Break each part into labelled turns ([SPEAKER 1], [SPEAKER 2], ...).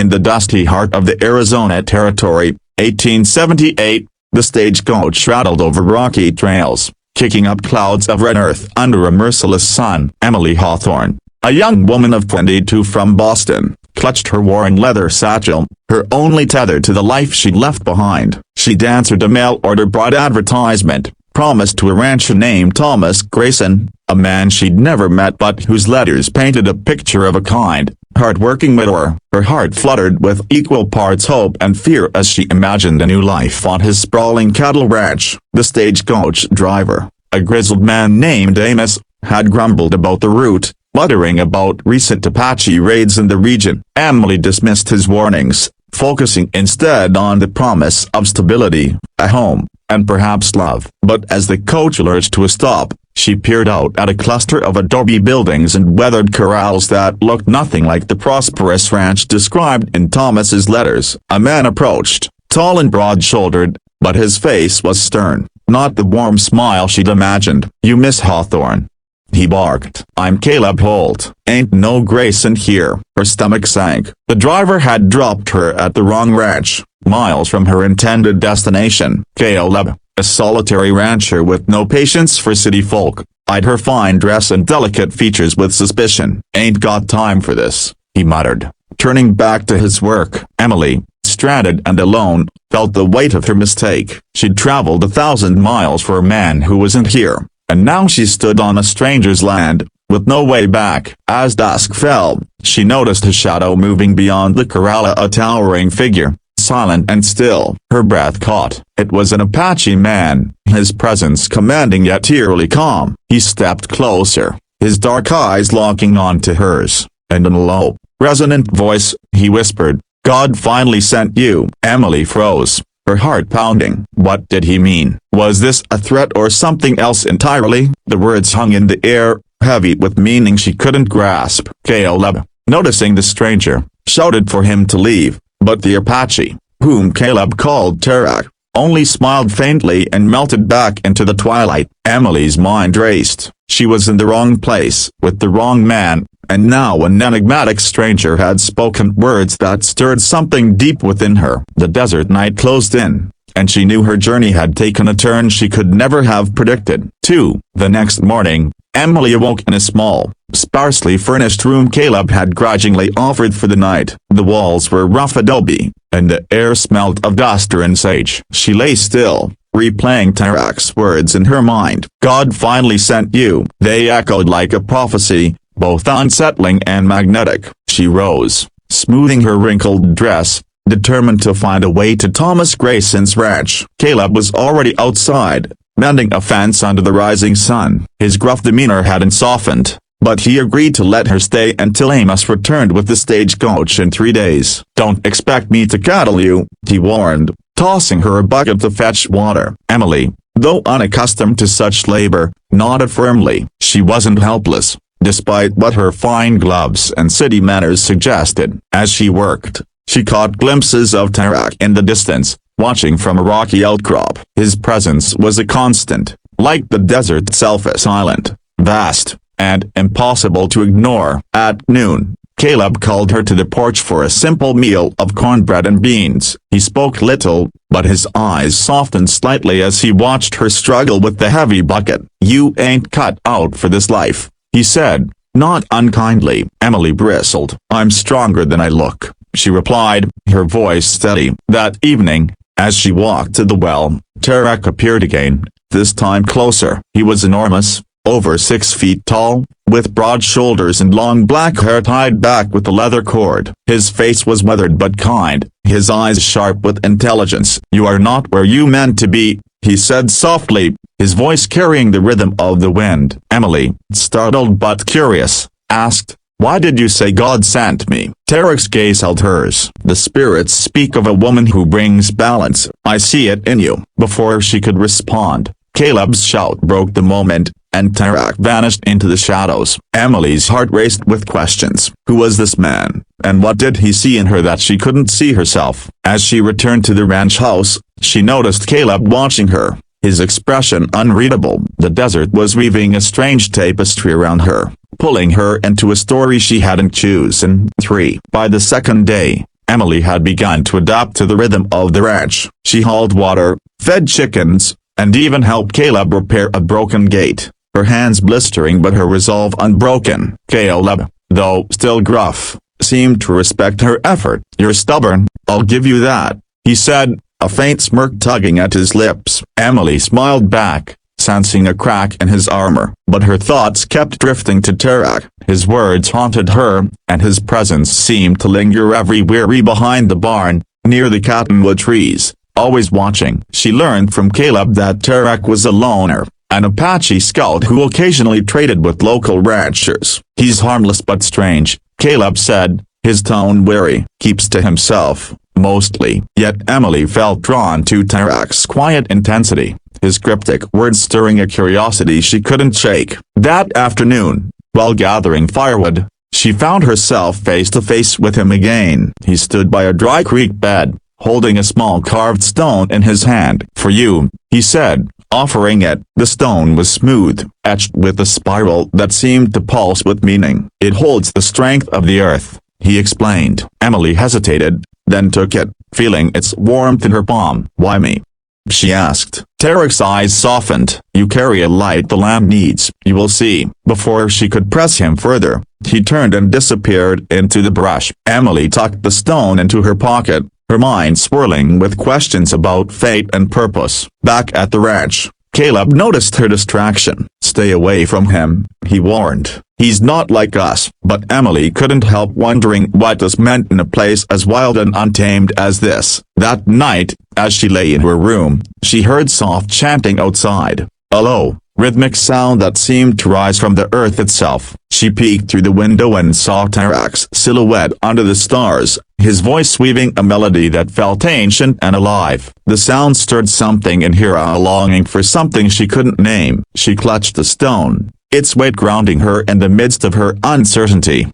[SPEAKER 1] In the dusty heart of the Arizona Territory, 1878, the stagecoach rattled over rocky trails, kicking up clouds of red earth under a merciless sun. Emily Hawthorne, a young woman of 22 from Boston, clutched her worn leather satchel, her only tether to the life she'd left behind. She'd answered a mail-order brought advertisement, promised to a rancher named Thomas Grayson, a man she'd never met but whose letters painted a picture of a kind, hard-working widower. Her heart fluttered with equal parts hope and fear as she imagined a new life on his sprawling cattle ranch. The stagecoach driver, a grizzled man named Amos, had grumbled about the route, muttering about recent Apache raids in the region. Emily dismissed his warnings, focusing instead on the promise of stability, a home, and perhaps love. But as the coach lurched to a stop, she peered out at a cluster of adobe buildings and weathered corrals that looked nothing like the prosperous ranch described in Thomas's letters. A man approached, tall and broad-shouldered, but his face was stern, not the warm smile she'd imagined. "You Miss Hawthorne?" he barked. "I'm Caleb Holt. Ain't no Grayson here." Her stomach sank. The driver had dropped her at the wrong ranch, miles from her intended destination. Caleb, a solitary rancher with no patience for city folk, eyed her fine dress and delicate features with suspicion. "Ain't got time for this," he muttered, turning back to his work. Emily, stranded and alone, felt the weight of her mistake. She'd traveled 1,000 miles for a man who wasn't here, and now she stood on a stranger's land, with no way back. As dusk fell, she noticed a shadow moving beyond the corral, a towering figure, silent and still. Her breath caught. It was an Apache man, his presence commanding yet eerily calm. He stepped closer, his dark eyes locking onto hers, and in a low, resonant voice, he whispered, "God finally sent you." Emily froze, her heart pounding. What did he mean? Was this a threat or something else entirely? The words hung in the air, heavy with meaning she couldn't grasp. Caleb, noticing the stranger, shouted for him to leave, but the Apache, whom Caleb called Tarak, only smiled faintly and melted back into the twilight. Emily's mind raced. She was in the wrong place, with the wrong man, and now an enigmatic stranger had spoken words that stirred something deep within her. The desert night closed in, and she knew her journey had taken a turn she could never have predicted. 2. The next morning, Emily awoke in a small, sparsely furnished room Caleb had grudgingly offered for the night. The walls were rough adobe, and the air smelled of duster and sage. She lay still, replaying Tarak's words in her mind. "God finally sent you." They echoed like a prophecy, both unsettling and magnetic. She rose, smoothing her wrinkled dress, determined to find a way to Thomas Grayson's ranch. Caleb was already outside, mending a fence under the rising sun. His gruff demeanor hadn't softened, but he agreed to let her stay until Amos returned with the stagecoach in 3 days. "Don't expect me to cattle you," he warned, tossing her a bucket to fetch water. Emily, though unaccustomed to such labor, nodded firmly. She wasn't helpless, despite what her fine gloves and city manners suggested. As she worked, she caught glimpses of Tarak in the distance, watching from a rocky outcrop. His presence was a constant, like the desert itself, silent, vast, and impossible to ignore. At noon, Caleb called her to the porch for a simple meal of cornbread and beans. He spoke little, but his eyes softened slightly as he watched her struggle with the heavy bucket. "You ain't cut out for this life," he said, not unkindly. Emily bristled. "I'm stronger than I look," she replied, her voice steady. That evening, as she walked to the well, Tarak appeared again, this time closer. He was enormous, over 6 feet tall, with broad shoulders and long black hair tied back with a leather cord. His face was weathered but kind, his eyes sharp with intelligence. "You are not where you meant to be," he said softly, his voice carrying the rhythm of the wind. Emily, startled but curious, asked, "Why did you say God sent me?" Tarak's gaze held hers. "The spirits speak of a woman who brings balance. I see it in you." Before she could respond, Caleb's shout broke the moment, and Tarak vanished into the shadows. Emily's heart raced with questions. Who was this man, and what did he see in her that she couldn't see herself? As she returned to the ranch house, she noticed Caleb watching her, his expression unreadable. The desert was weaving a strange tapestry around her, pulling her into a story she hadn't chosen. 3. By the second day, Emily had begun to adapt to the rhythm of the ranch. She hauled water, fed chickens, and even helped Caleb repair a broken gate, her hands blistering but her resolve unbroken. Caleb, though still gruff, seemed to respect her effort. "You're stubborn, I'll give you that," he said, a faint smirk tugging at his lips. Emily smiled back, sensing a crack in his armor, but her thoughts kept drifting to Tarak. His words haunted her, and his presence seemed to linger everywhere behind the barn, near the cottonwood trees, always watching. She learned from Caleb that Tarak was a loner, an Apache scout who occasionally traded with local ranchers. "He's harmless but strange," Caleb said, his tone wary. "Keeps to himself, mostly." Yet Emily felt drawn to Tarak's quiet intensity, his cryptic words stirring a curiosity she couldn't shake. That afternoon, while gathering firewood, she found herself face to face with him again. He stood by a dry creek bed, holding a small carved stone in his hand. "For you," he said, offering it. The stone was smooth, etched with a spiral that seemed to pulse with meaning. "It holds the strength of the earth," he explained. Emily hesitated, then took it, feeling its warmth in her palm. "Why me?" she asked. Tarak's eyes softened. "You carry a light the land needs, you will see." Before she could press him further, he turned and disappeared into the brush. Emily tucked the stone into her pocket, her mind swirling with questions about fate and purpose. Back at the ranch, Caleb noticed her distraction. "Stay away from him," he warned. "He's not like us." But Emily couldn't help wondering what this meant in a place as wild and untamed as this. That night, as she lay in her room, she heard soft chanting outside, a low, rhythmic sound that seemed to rise from the earth itself. She peeked through the window and saw Tarak's silhouette under the stars, his voice weaving a melody that felt ancient and alive. The sound stirred something in her, a longing for something she couldn't name. She clutched the stone, its weight grounding her in the midst of her uncertainty.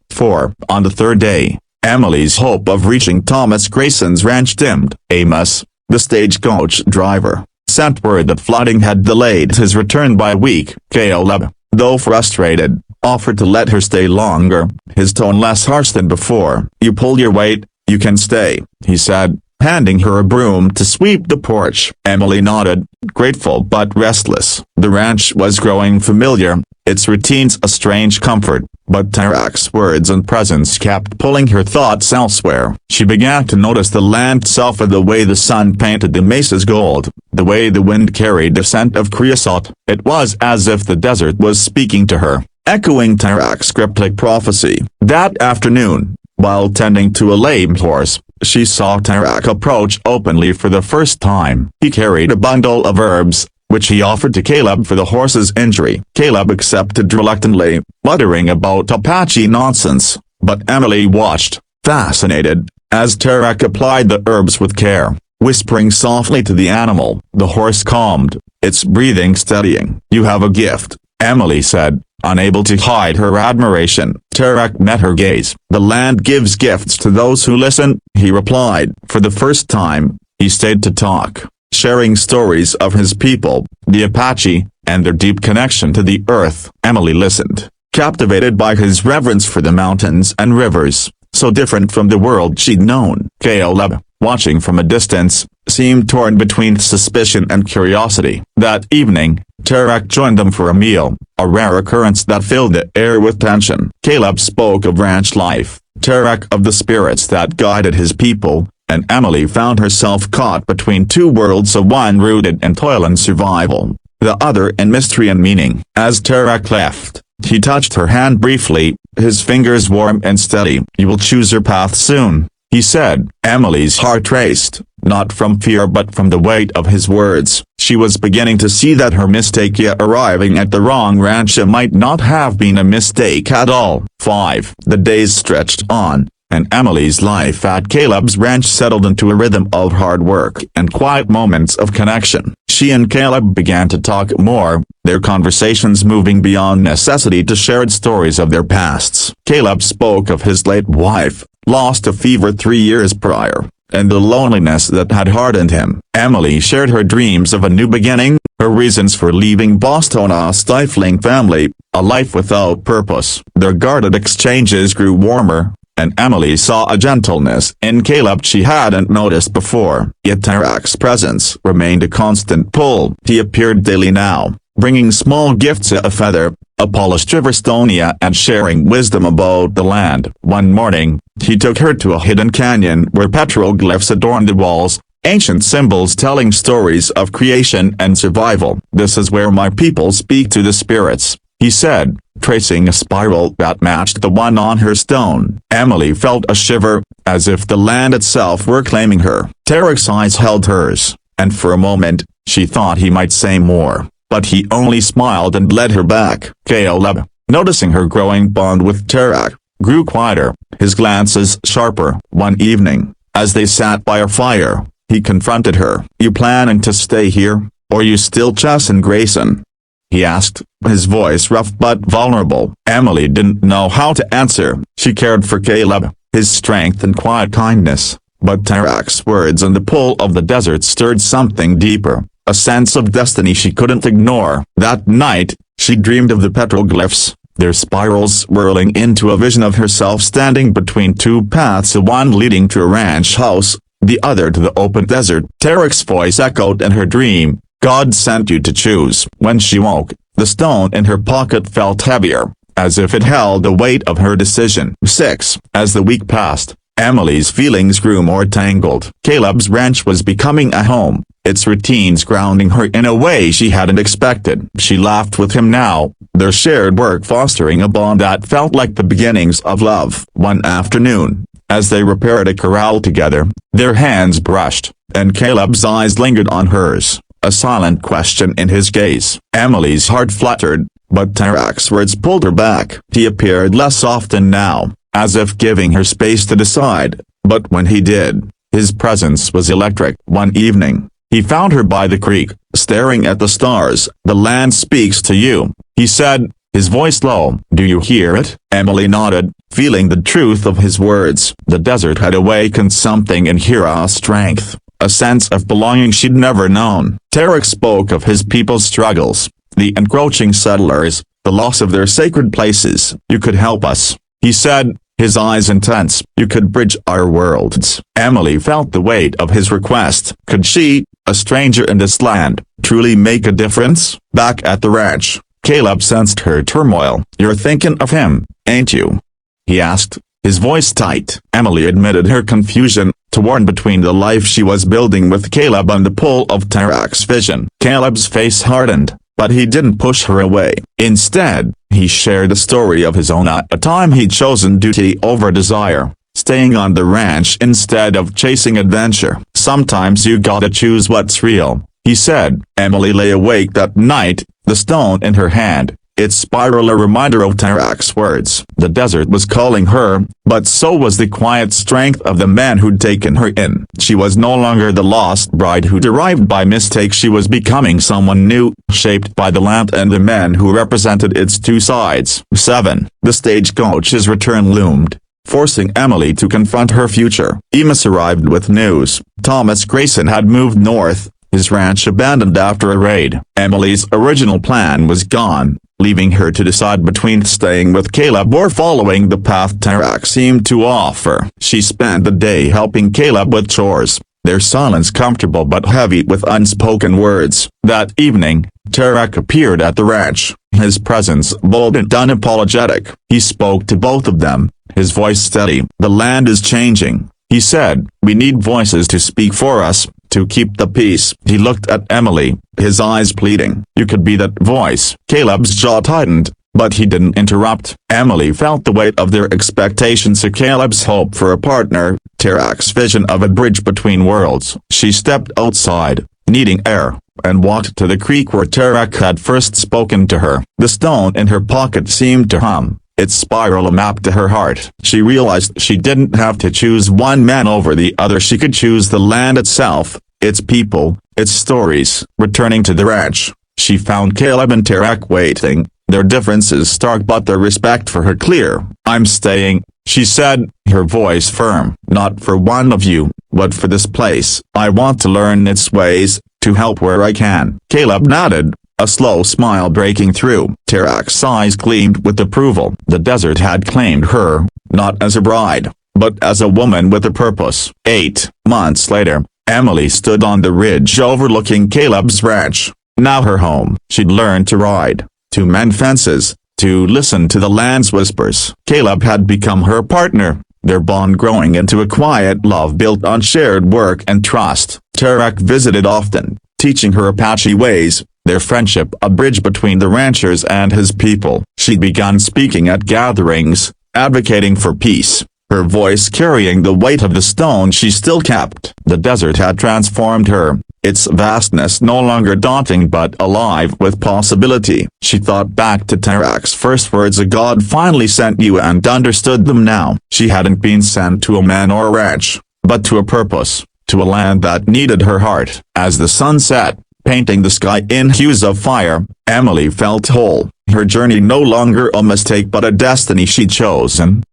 [SPEAKER 1] On the third day, Emily's hope of reaching Thomas Grayson's ranch dimmed. Amos, the stagecoach driver, sent word that flooding had delayed his return by a week. Caleb, though frustrated, offered to let her stay longer, his tone less harsh than before. "You pulled your weight, you can stay," he said, handing her a broom to sweep the porch. Emily nodded, grateful but restless. The ranch was growing familiar, its routines a strange comfort, but Tarak's words and presence kept pulling her thoughts elsewhere. She began to notice the land itself, and the way the sun painted the mesas gold, the way the wind carried the scent of creosote. It was as if the desert was speaking to her, echoing Tarak's cryptic prophecy. That afternoon, while tending to a lame horse, she saw Tarak approach openly for the first time. He carried a bundle of herbs, which he offered to Caleb for the horse's injury. Caleb accepted reluctantly, muttering about Apache nonsense, but Emily watched, fascinated, as Tarak applied the herbs with care, whispering softly to the animal. The horse calmed, its breathing steadying. "You have a gift," Emily said, unable to hide her admiration. Tarak met her gaze. "The land gives gifts to those who listen," he replied. For the first time, he stayed to talk, sharing stories of his people, the Apache, and their deep connection to the earth. Emily listened, captivated by his reverence for the mountains and rivers, so different from the world she'd known. Caleb, watching from a distance, seemed torn between suspicion and curiosity. That evening, Tarak joined them for a meal, a rare occurrence that filled the air with tension. Caleb spoke of ranch life, Tarak of the spirits that guided his people, and Emily found herself caught between two worlds, one rooted in toil and survival, the other in mystery and meaning. As Tarak left, he touched her hand briefly, his fingers warm and steady. "You will choose your path soon," he said. Emily's heart raced, not from fear but from the weight of his words. She was beginning to see that her mistake, arriving at the wrong ranch, might not have been a mistake at all. The days stretched on, and Emily's life at Caleb's ranch settled into a rhythm of hard work and quiet moments of connection. She and Caleb began to talk more, their conversations moving beyond necessity to shared stories of their pasts. Caleb spoke of his late wife, lost to fever 3 years prior, and the loneliness that had hardened him. Emily shared her dreams of a new beginning, her reasons for leaving Boston, a stifling family, a life without purpose. Their guarded exchanges grew warmer, and Emily saw a gentleness in Caleb she hadn't noticed before. Yet Tarak's presence remained a constant pull. He appeared daily now, bringing small gifts, a feather, a polished riverstonia, and sharing wisdom about the land. One morning, he took her to a hidden canyon where petroglyphs adorned the walls, ancient symbols telling stories of creation and survival. "This is where my people speak to the spirits," he said, tracing a spiral that matched the one on her stone. Emily felt a shiver, as if the land itself were claiming her. Tarak's eyes held hers, and for a moment, she thought he might say more, but he only smiled and led her back. Caleb, noticing her growing bond with Tarak, grew quieter, his glances sharper. One evening, as they sat by a fire, he confronted her. "You planning to stay here, or you still chasing Grayson?" he asked, his voice rough but vulnerable. Emily didn't know how to answer. She cared for Caleb, his strength and quiet kindness, but Tarak's words and the pull of the desert stirred something deeper, a sense of destiny she couldn't ignore. That night, she dreamed of the petroglyphs, their spirals swirling into a vision of herself standing between two paths, one leading to a ranch house, the other to the open desert. Tarak's voice echoed in her dream, "God sent you to choose." When she woke, the stone in her pocket felt heavier, as if it held the weight of her decision. 6. As the week passed, Emily's feelings grew more tangled. Caleb's ranch was becoming a home, its routines grounding her in a way she hadn't expected. She laughed with him now, their shared work fostering a bond that felt like the beginnings of love. One afternoon, as they repaired a corral together, their hands brushed, and Caleb's eyes lingered on hers, a silent question in his gaze. Emily's heart fluttered, but Tarak's words pulled her back. He appeared less often now, as if giving her space to decide, but when he did, his presence was electric. One evening, he found her by the creek, staring at the stars. "The land speaks to you," he said, his voice low. "Do you hear it?" Emily nodded, feeling the truth of his words. The desert had awakened something in her, a strength, a sense of belonging she'd never known. Tarak spoke of his people's struggles, the encroaching settlers, the loss of their sacred places. "You could help us," he said, his eyes intense. "You could bridge our worlds." Emily felt the weight of his request. Could she, a stranger in this land, truly make a difference? Back at the ranch, Caleb sensed her turmoil. "You're thinking of him, ain't you?" he asked, his voice tight. Emily admitted her confusion, torn between the life she was building with Caleb and the pull of Tarak's vision. Caleb's face hardened, but he didn't push her away. Instead, he shared a story of his own, a time he'd chosen duty over desire, staying on the ranch instead of chasing adventure. "Sometimes you gotta choose what's real," he said. Emily lay awake that night, the stone in her hand, its spiral a reminder of Tarak's words. The desert was calling her, but so was the quiet strength of the man who'd taken her in. She was no longer the lost bride who'd arrived by mistake. She was becoming someone new, shaped by the land and the men who represented its two sides. 7. The stagecoach's return loomed, forcing Emily to confront her future. Emus arrived with news. Thomas Grayson had moved north, his ranch abandoned after a raid. Emily's original plan was gone, leaving her to decide between staying with Caleb or following the path Tarak seemed to offer. She spent the day helping Caleb with chores, their silence comfortable but heavy with unspoken words. That evening, Tarak appeared at the ranch, his presence bold and unapologetic. He spoke to both of them, his voice steady. "The land is changing," he said. "We need voices to speak for us, to keep the peace." He looked at Emily, his eyes pleading. "You could be that voice." Caleb's jaw tightened, but he didn't interrupt. Emily felt the weight of their expectations, Caleb's hope for a partner, Tarak's vision of a bridge between worlds. She stepped outside, needing air, and walked to the creek where Tarak had first spoken to her. The stone in her pocket seemed to hum, its spiral a map to her heart. She realized she didn't have to choose one man over the other. She could choose the land itself, its people, its stories. Returning to the ranch, she found Caleb and Tarak waiting, their differences stark but their respect for her clear. "I'm staying," she said, her voice firm. "Not for one of you, but for this place. I want to learn its ways, to help where I can." Caleb nodded, a slow smile breaking through. Tarak's eyes gleamed with approval. The desert had claimed her, not as a bride, but as a woman with a purpose. 8 months later, Emily stood on the ridge overlooking Caleb's ranch, now her home. She'd learned to ride, to mend fences, to listen to the land's whispers. Caleb had become her partner, their bond growing into a quiet love built on shared work and trust. Tarak visited often, teaching her Apache ways, their friendship a bridge between the ranchers and his people. She'd begun speaking at gatherings, advocating for peace, her voice carrying the weight of the stone she still kept. The desert had transformed her, its vastness no longer daunting but alive with possibility. She thought back to Tarak's first words: "A God finally sent you," and understood them now. She hadn't been sent to a man or a ranch, but to a purpose, to a land that needed her heart. As the sun set, painting the sky in hues of fire, Emily felt whole, her journey no longer a mistake but a destiny she'd chosen.